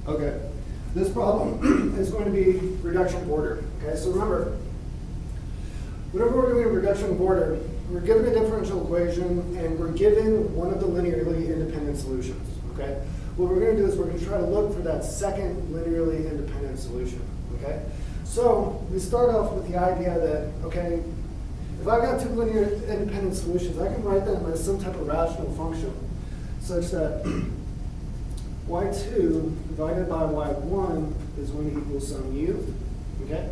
Okay, this problem is going to be reduction of order. Okay, so remember, whenever we're doing a reduction of order, we're given a differential equation and we're given one of the linearly independent solutions. Okay, what we're going to do is we're going to try to look for that second linearly independent solution. Okay, so we start off with the idea that, okay, if I've got two linear independent solutions, I can write them as some type of rational function such that y2 divided by y1 is going to equal some u, okay?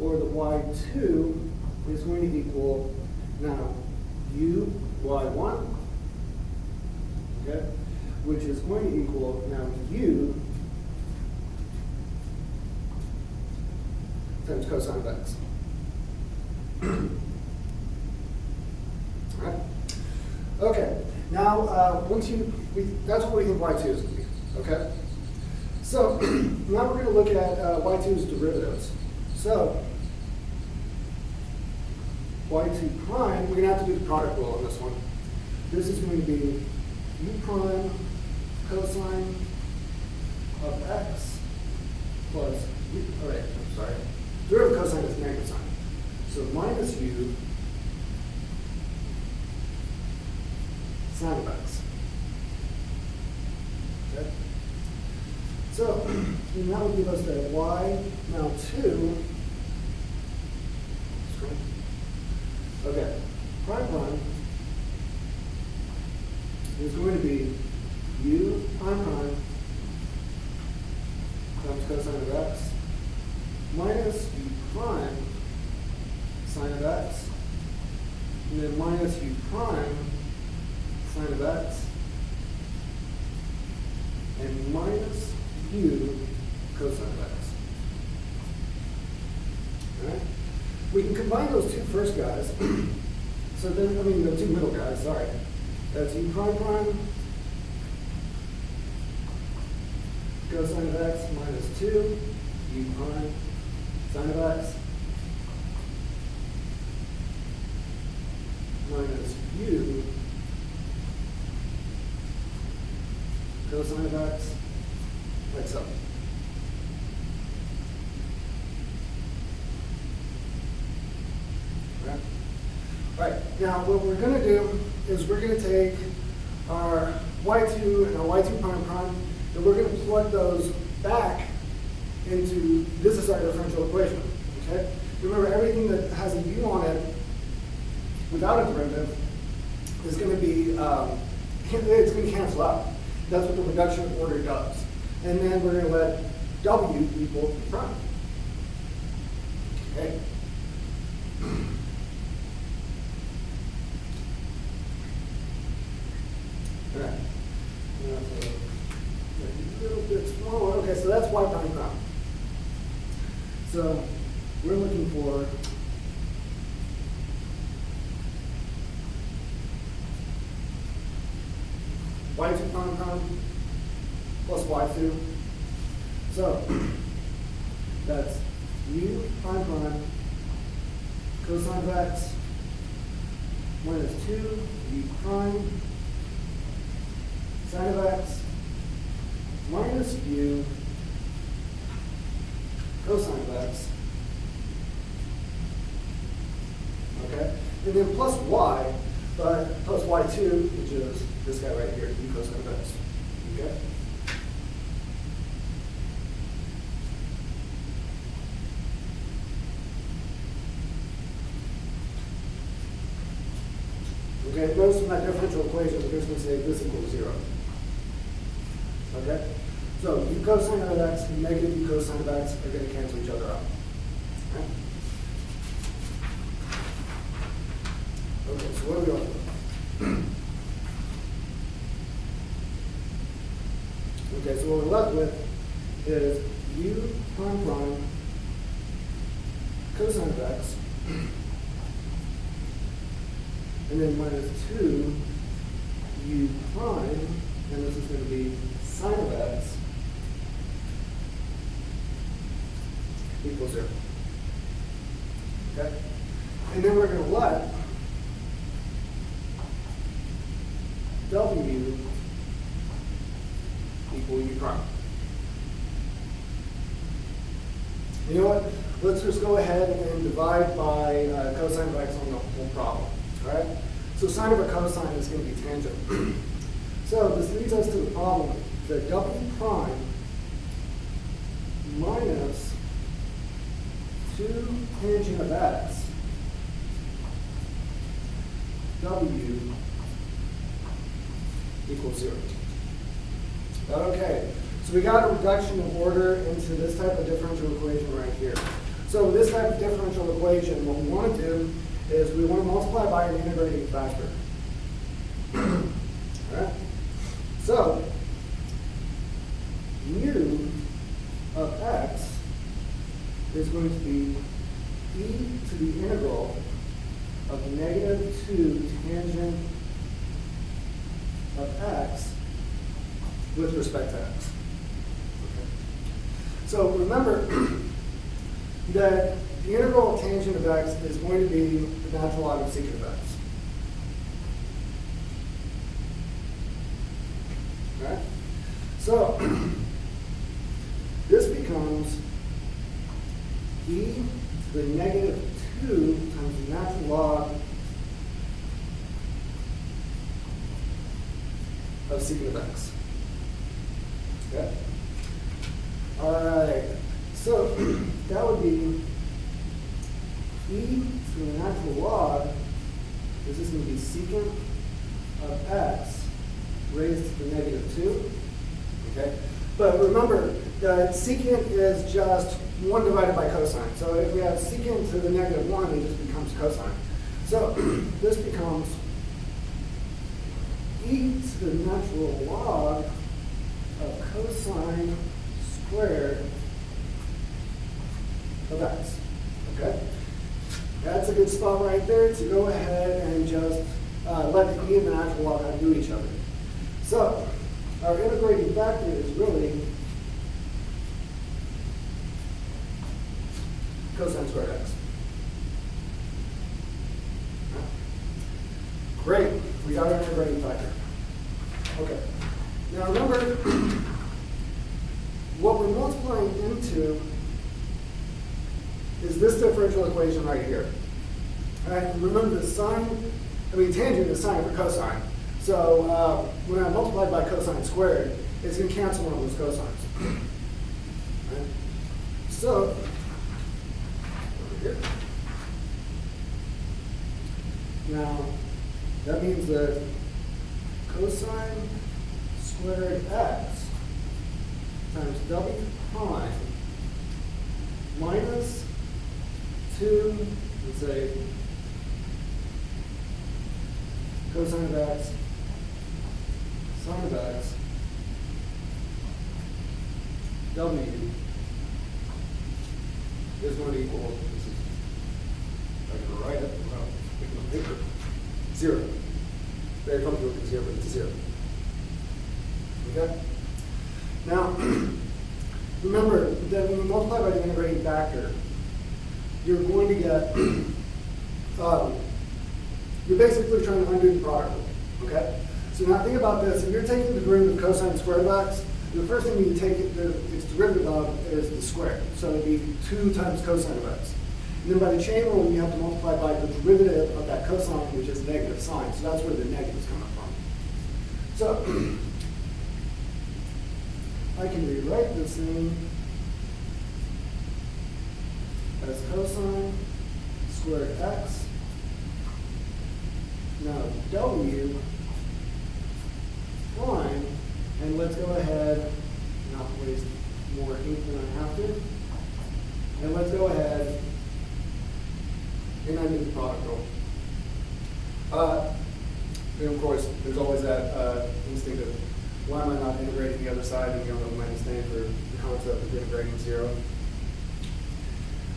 Or the y2 is going to equal now u y1, okay? Which is going to equal now u times cosine of x. All right? Okay, now that's what we think y2 is going to be. Okay, so now we're going to look at y2's derivatives. So y2 prime, we're going to have to do the product rule on this one. This is going to be u prime cosine of x plus u, all right, I'm sorry. Derivative cosine is negative sign. So minus u sine of x. Okay. So that would give us that y now 2. Okay, prime is going to be u prime times cosine of x minus u prime sine of x, and then minus u prime sine of x, and minus u cosine of x. All right? We can combine those two first guys. So then, the two middle guys, sorry. That's u prime cosine of x minus 2, u prime sine of x minus u cosine of x, like so. Right. All right, now what we're going to do is we're going to take our y2 and our y2 prime, and we're going to plug those back into, this is our differential equation, okay? Remember, everything that has a u on it without a derivative is going to be, it's going to cancel out. That's what the reduction of order does. And then we're going to let w equal prime. Okay. All right. A little bit smaller. Okay, so that's y prime. So we're looking for y2 prime plus y2. So that's u prime cosine of x minus 2 u prime sine of x minus u cosine of x. Okay? And then plus y, but plus y2, which is this guy right here, u cosine of x. Okay? Okay, notice from that differential equation, we're just going to say this equals 0. Okay? So u cosine of x and negative u cosine of x are going to cancel each other out. Okay? Okay, so what are we left with? Okay, so what we're left with is u prime cosine of x, and then minus 2 u prime, and this is going to be sine of x equals 0. Okay? And then we're going to let w equal u prime. You know what? Let's just go ahead and divide by cosine of x on the whole problem. All right? So sine of a cosine is going to be tangent. So this leads us to the problem that w prime minus 2 tangent of x w equals 0. Okay, so we got a reduction of order into this type of differential equation right here. So with this type of differential equation, what we want to do is we want to multiply by an integrating factor. All right? So, mu of x is going to be e to the integral of -2 tangent of x with respect to x. Okay. So remember that the integral of tangent of x is going to be the natural log of secant of x. Okay? So this becomes e to the -2 times the natural log of secant of x. Okay? All right. So that would be e to the natural log. This is going to be secant of x raised to the -2. Okay? But remember that secant is just 1 divided by cosine. So if we have secant to the -1, it just becomes cosine. So this becomes e to the natural log of cosine squared of x. Okay? That's a good spot right there to go ahead and just let the e and the natural log undo each other. So our integrating factor is really cosine squared x. Great, we got our integrating factor. Okay, now remember, what we're multiplying into is this differential equation right here. All right, remember the tangent is sine over cosine. So when I multiply by cosine squared, it's going to cancel one of those cosines. Right? So, over here. Now, that means that cosine squared x times w prime minus 2, let's say, cosine of x, sine of x, w is going to equal, this is, I'm going to write it, well, make it on paper, 0. Very comfortable with 0, but it's 0. Okay? Now, remember that when you multiply by the integrating factor, you're going to get, you're basically trying to undo the product rule. Okay? So now think about this. If you're taking the derivative of cosine squared of x, the first thing you take its derivative of is the square. So it would be 2 times cosine of x. And then by the chain rule, you have to multiply by the derivative of that cosine, which is negative sine. So that's where the negative is coming from. So I can rewrite this thing as cosine squared x. Now w prime, and let's go ahead, not waste more ink than I have to, and let's go ahead and undo the product rule. And of course, there's always that instinct of, why am I not integrating the other side? And you don't know my instinct for the concept of integrating 0.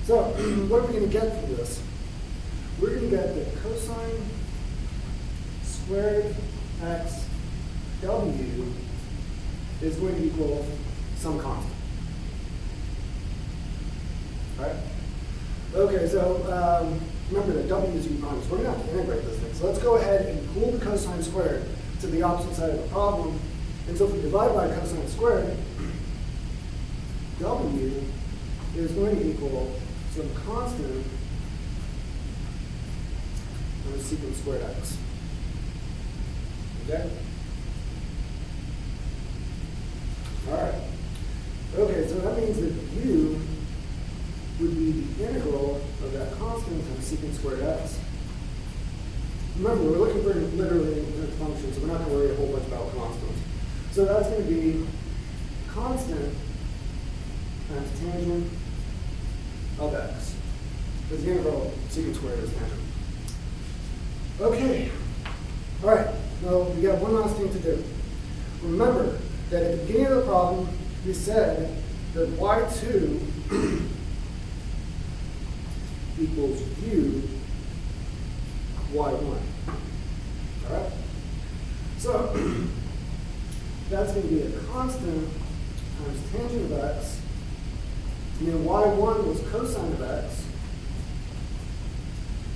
So, what are we going to get from this? We're going to get that cosine squared x w is going to equal some constant. Right? Okay, so remember that w is u prime, so we're going to have to integrate this thing. So let's go ahead and pull the cosine squared to the opposite side of the problem. And so if we divide by cosine squared, w is going to equal some constant times secant squared x. Okay? All right. Okay, so that means that u would be the integral of that constant times secant squared x. Remember, we're looking for literally infinite functions, so we're not going to worry a whole bunch about constants. So that's going to be constant times tangent of x. Because the integral of secant squared is tangent. Okay. All right. Now, we got one last thing to do. Remember that at the beginning of the problem, we said that y2 equals u y1. All right? So, that's going to be a constant times tangent of x. And then y1 was cosine of x.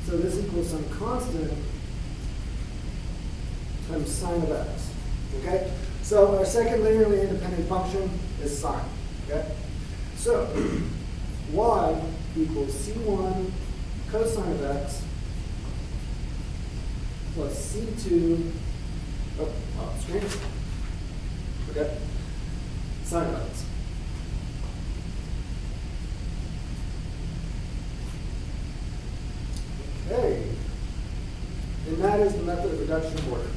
So this equals some constant times sine of x. Okay? So our second linearly independent function is sine. Okay? So y equals c1 cosine of x plus c2 off screen. Okay? Sine of x. Okay. And that is the method of reduction of order.